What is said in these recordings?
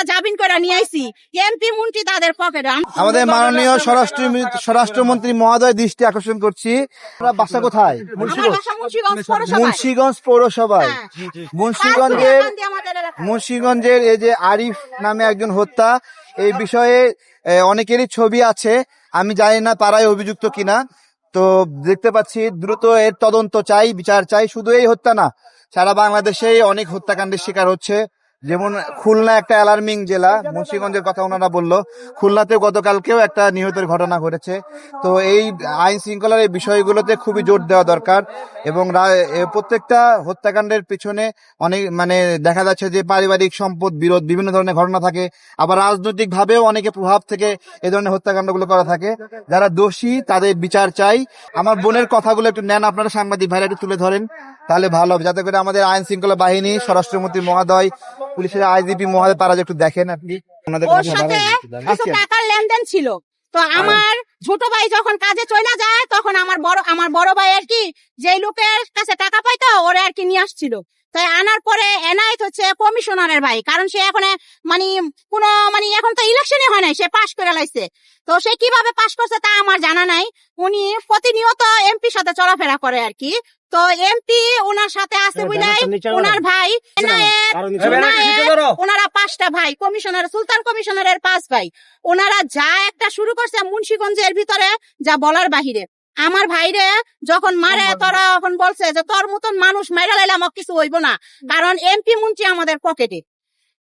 টাকা জামিন করে নিয়ে আইছি, এমপি মন্ত্রী তাদের পকেটে। আমাদের মাননীয় স্বরাষ্ট্রমন্ত্রী মহোদয় দৃষ্টি আকর্ষণ করছি, আপনার বাসা কোথায়? মুন্সিগঞ্জ পৌরসভায়। মুন্সিগঞ্জের এই যে আরিফ নামে একজন হত্যা, এই বিষয়ে অনেকেরই ছবি আছে, আমি জানি না তারাই অভিযুক্ত কিনা। তো দেখতে পাচ্ছি দ্রুত এর তদন্ত চাই, বিচার চাই। শুধু এই হত্যা না, সারা বাংলাদেশেই অনেক হত্যাকাণ্ডের শিকার হচ্ছে। যেমন খুলনা একটা অ্যালার্মিং জেলা, মুন্সিগঞ্জের কথা ওনারা বললো, খুলনাতে গতকালকেও একটা নিহতের ঘটনা ঘটেছে। তো এই আইন শৃঙ্খলার এই বিষয়গুলোতে খুবই জোর দেওয়া দরকার। এবং প্রত্যেকটা হত্যাকাণ্ডের পিছনে অনেক দেখা যাচ্ছে যে পারিবারিক সম্পদ বিরোধ বিভিন্ন ধরনের ঘটনা থাকে, আবার রাজনৈতিক ভাবেও অনেকে প্রভাব থেকে এই ধরনের হত্যাকাণ্ডগুলো করা থাকে। যারা দোষী তাদের বিচার চাই। আমার বোনের কথাগুলো একটু নেন আপনারা, সাংবাদিক ভাইরা একটু তুলে ধরেন, তাহলে ভালো হবে, যাতে করে আমাদের আইন শৃঙ্খলা বাহিনী, স্বরাষ্ট্রমন্ত্রী মহোদয়, পুলিশের আইজিপি মহোদয় তারা একটু দেখেন। আপনি ওর সাথে কিছু টাকার লেনদেন ছিল। তো আমার ছোট ভাই যখন কাজে চলে যায়, তখন আমার বড় ভাই আর কি যেই লোকের কাছে টাকা পাইতো ওরে আর কি নিয়ে আসছিল। তাই আনার পরে এনায়েত হচ্ছে কমিশনারের ভাই, কারণ সে এখন এখন তো ইলেকশনই হয় নাই, সে পাশ করে লাইছে। তো সে কিভাবে পাশ করছে তা আমার জানা নাই। উনি প্রতিনিয়ত এমপির সাথে চলাফেরা করে আর কি। তো এমপি ওনার সাথে আছে বুঝলাই, ওনার ভাই ওনারা 5টা ভাই, কমিশনার সুলতান কমিশনারের 5 ভাই। ওনারা যা একটা শুরু করছে মুন্সিগঞ্জের ভিতরে, যা বলার বাহিরে। আমার ভাইরে যখন মারে, তোরা এখন বলছে যে তোর মতন মানুষ মাইরা লাইলে আমার কিছু হইব না, কারণ এমপি মন্ত্রী আমাদের পকেটে,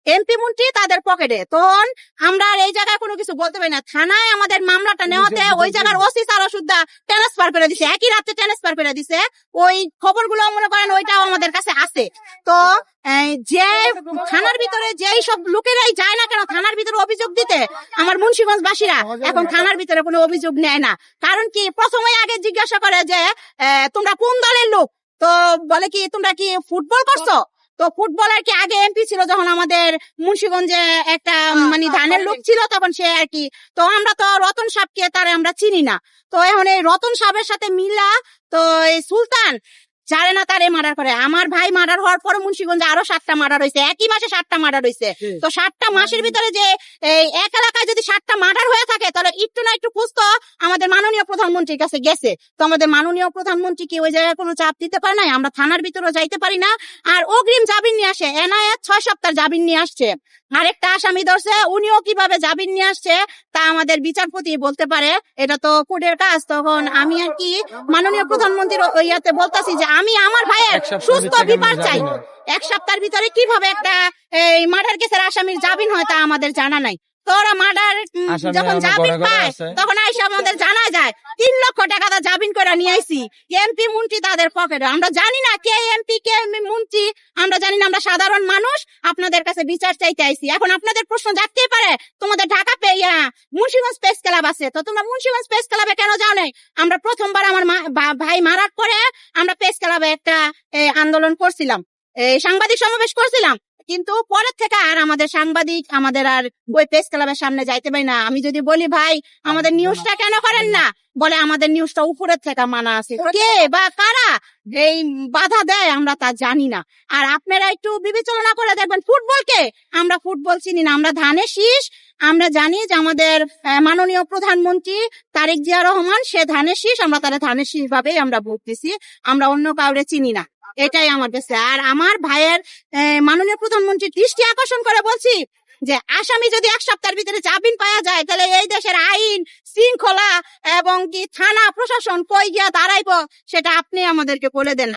এমপি মন্ত্রী তাদের পকেটে। তখন আমরা আর এই জায়গায় কোনো কিছু বলতে পারি না। থানায় আমাদের মামলাটা নেওয়াতে ওই জায়গার ওসি স্যার সুদ্ধা ট্রান্সফার করে দিছে, একই রাতে ট্রান্সফার করে দিছে। ওই খবরগুলো মনে করেন ওইটাও আমাদের কাছে আছে। তো যে থানার ভিতরে যেই সব লোকেরাই যায় না কেন থানার ভিতরে অভিযোগ দিতে, আমার মুন্সিগঞ্জ বাসীরা এখন থানার ভিতরে কোনো অভিযোগ নেয় না। কারণ কি, প্রথমে আগে জিজ্ঞাসা করে যে তোমরা কোন দলের লোক, তো বলে কি তোমরা কি ফুটবল করছো। তো ফুটবলার কি আগে এমপি ছিল, যখন আমাদের মুন্সিগঞ্জে একটা ধানের লোক ছিল তখন সে আর কি। তো আমরা তো রতন সাহেবকে তারে আমরা চিনি না। তো এখন এই রতন সাহেবের সাথে মিলা তো এই সুলতান জানে না তারে মার্ডার করে। আমার ভাই মার্ডার হওয়ার পরে মুন্সিগঞ্জে আরো 7টা মার্ডার হয়েছে, একই মাসে 7টা মার্ডার হয়েছে। তো 7টা মাসের ভিতরে যে এই এক এলাকায় যদি 7টা মার্ডার হয়ে থাকে, তাহলে একটু না একটু খুঁজতো আমাদের মাননীয় প্রধানমন্ত্রীর কাছে গেছে। তো আমাদের মাননীয় প্রধানমন্ত্রী কি ওই জায়গায় কোনো চাপ দিতে পারে নাই? আমরা থানার ভিতরে যাইতে পারি না। আর অগ্রিম জামিন নিয়ে আসে, এনায়েত 6 সপ্তাহ জামিন নিয়ে আসছে। আরেকটা আসামি ধরছে, উনিও কিভাবে জামিন নিয়ে আসছে তা আমাদের বিচারপতি বলতে পারে, এটা তো কোর্টের কাজ। তখন আমি আর কি মাননীয় প্রধানমন্ত্রীর ইয়াতে বলতাছি যে আমি আমার ভাইয়ের সুস্থ বিচার চাই। 1 সপ্তাহের ভিতরে কিভাবে একটা এই মার্ডার কেসের আসামির জামিন হয় তা আমাদের জানা নাই। তোরা মার্ডার যখন জামিন পায় তখন আইসা আমাদের জানা যায় 3 লক্ষ টাকা জামিন করে নিয়ে আইছি, এমপি মন্ত্রী তাদের পকেটে। আমরা জানি না কে এমপি কে মন্ত্রী, আমরা জানি না, আমরা সাধারণ মানুষ আপনাদের কাছে বিচার চাইতে আইছি। এখন আপনাদের প্রশ্ন জাগতেই পারে, তোমাদের ঢাকা মুন্সিগঞ্জ প্রেস ক্লাব আছে, তো তোমরা মুন্সিগঞ্জ প্রেস ক্লাবে কেন যাও নাই? আমরা প্রথমবার আমার ভাই মারার পরে আমরা প্রেস ক্লাবে একটা আন্দোলন করছিলাম, সাংবাদিক সমাবেশ করছিলাম, কিন্তু পরের থেকে আর আমাদের সাংবাদিক আমাদের আর ওই প্রেস ক্লাবের সামনে যাইতে পারি না। আমি যদি বলি ভাই আমাদের নিউজটা কেন করেন না, বলে আমাদের নিউজটা উপরের থেকে মানা আছে। কে বা কারা এই বাধা দেয় আমরা তা জানি না। আর আপনারা একটু বিবেচনা করে দেখবেন, ফুটবলকে আমরা ফুটবল চিনি না, আমরা ধানের শীষ। আমরা জানি যে আমাদের মাননীয় প্রধানমন্ত্রী তারেক জিয়া রহমান, সে ধানের শীষ, আমরা তারা ধানের শীষ ভাবেই আমরা ভোট দিছি, আমরা অন্য কাউরে চিনি না। এটাই আমার কাছে। আর আমার ভাইয়ের মাননীয় প্রধানমন্ত্রীর দৃষ্টি আকর্ষণ করে বলছি যে আসামি যদি 1 সপ্তাহের ভিতরে জামিন পাওয়া যায়, তাহলে এই দেশের আইন শৃঙ্খলা এবং কি থানা প্রশাসন কই গিয়া দাঁড়াইবো সেটা আপনি আমাদেরকে বলে দেন।